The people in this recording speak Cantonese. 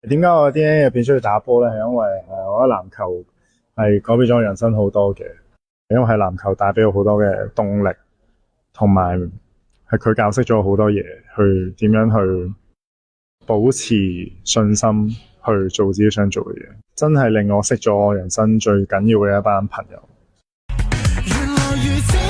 點解我 DNA 入邊需要打波咧？係因為我覺得籃球係改變咗我人生好多嘅，因為喺籃球帶俾我好多嘅動力，同埋係佢教識咗我好多嘢，去點樣去保持信心去做自己想做嘅嘢，真係令我識咗我人生最緊要嘅一班朋友。原來如此